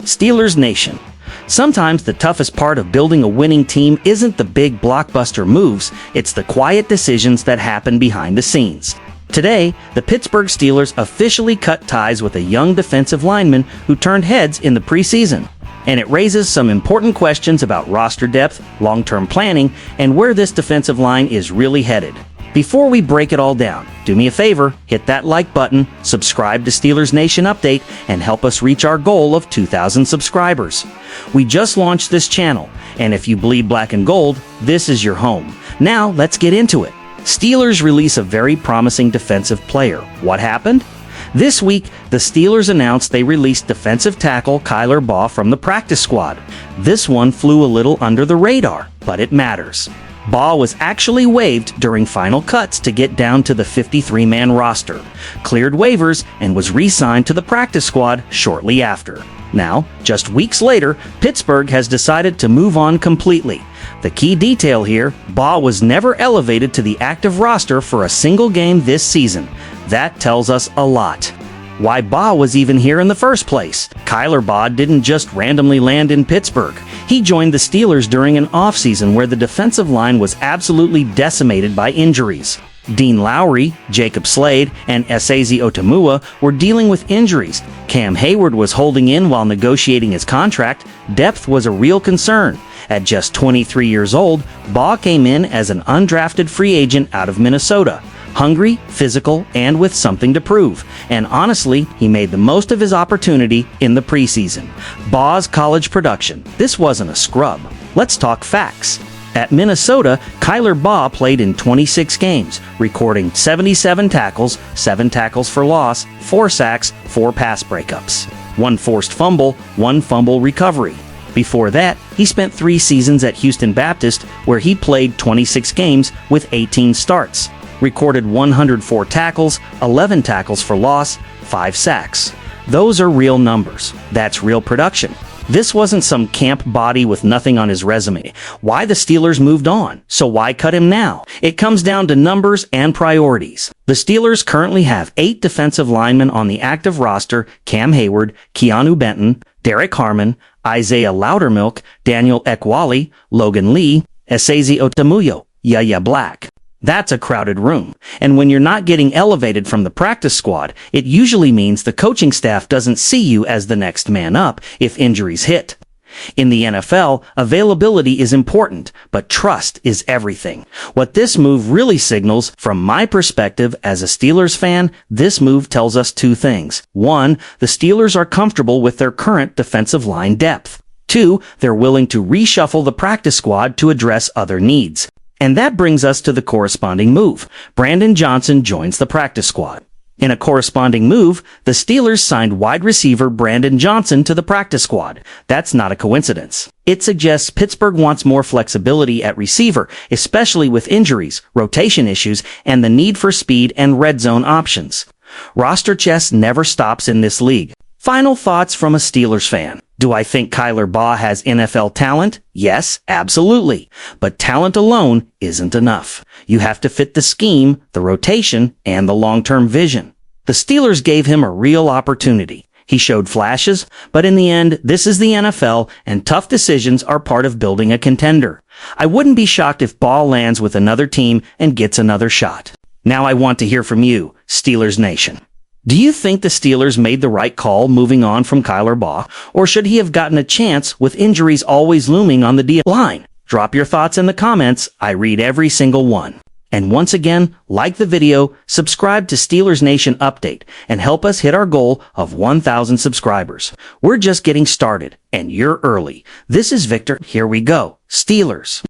Steelers Nation. Sometimes the toughest part of building a winning team isn't the big blockbuster moves, it's the quiet decisions that happen behind the scenes. Today, the Pittsburgh Steelers officially cut ties with a young defensive lineman who turned heads in the preseason. And it raises some important questions about roster depth, long-term planning, and where this defensive line is really headed. Before we break it all down, do me a favor, hit that like button, subscribe to Steelers Nation Update, and help us reach our goal of 2,000 subscribers. We just launched this channel, and if you bleed black and gold, this is your home. Now, let's get into it. Steelers release a very promising defensive player. What happened? This week, the Steelers announced they released defensive tackle Kyler Baugh from the practice squad. This one flew a little under the radar, but it matters. Baugh was actually waived during final cuts to get down to the 53-man roster, cleared waivers, and was re-signed to the practice squad shortly after. Now, just weeks later, Pittsburgh has decided to move on completely. The key detail here, Baugh was never elevated to the active roster for a single game this season. That tells us a lot. Why Baugh was even here in the first place. Kyler Baugh didn't just randomly land in Pittsburgh. He joined the Steelers during an offseason where the defensive line was absolutely decimated by injuries. Dean Lowry, Jacob Slade, and Esazi Otamua were dealing with injuries. Cam Hayward was holding in while negotiating his contract. Depth was a real concern. At just 23 years old, Baugh came in as an undrafted free agent out of Minnesota. Hungry, physical, and with something to prove. And honestly, he made the most of his opportunity in the preseason. Baugh's college production. This wasn't a scrub. Let's talk facts. At Minnesota, Kyler Baugh played in 26 games, recording 77 tackles, 7 tackles for loss, 4 sacks, 4 pass breakups, 1 forced fumble, 1 fumble recovery. Before that, he spent 3 seasons at Houston Baptist, where he played 26 games with 18 starts, recorded 104 tackles, 11 tackles for loss, 5 sacks. Those are real numbers. That's real production. This wasn't some camp body with nothing on his resume. Why the Steelers moved on? So why cut him now? It comes down to numbers and priorities. The Steelers currently have 8 defensive linemen on the active roster: Cam Hayward, Keanu Benton, Derek Harmon, Isaiah Loudermilk, Daniel Ekwali, Logan Lee, Esazi Otamua, Yaya Black. That's a crowded room. And when you're not getting elevated from the practice squad, it usually means the coaching staff doesn't see you as the next man up if injuries hit. In the NFL, availability is important, but trust is everything. What this move really signals, from my perspective as a Steelers fan, this move tells us 2 things. 1, the Steelers are comfortable with their current defensive line depth. 2, they're willing to reshuffle the practice squad to address other needs. And that brings us to the corresponding move. Brandon Johnson joins the practice squad. In a corresponding move, the Steelers signed wide receiver Brandon Johnson to the practice squad. That's not a coincidence. It suggests Pittsburgh wants more flexibility at receiver, especially with injuries, rotation issues, and the need for speed and red zone options. Roster chess never stops in this league. Final thoughts from a Steelers fan. Do I think Kyler Baugh has NFL talent? Yes, absolutely. But talent alone isn't enough. You have to fit the scheme, the rotation, and the long-term vision. The Steelers gave him a real opportunity. He showed flashes, but in the end, this is the NFL, and tough decisions are part of building a contender. I wouldn't be shocked if Baugh lands with another team and gets another shot. Now I want to hear from you, Steelers Nation. Do you think the Steelers made the right call moving on from Kyler Baugh, or should he have gotten a chance with injuries always looming on the D-line? Drop your thoughts in the comments. I read every single one. And once again, like the video, subscribe to Steelers Nation Update, and help us hit our goal of 1,000 subscribers. We're just getting started, and you're early. This is Victor. Here we go. Steelers.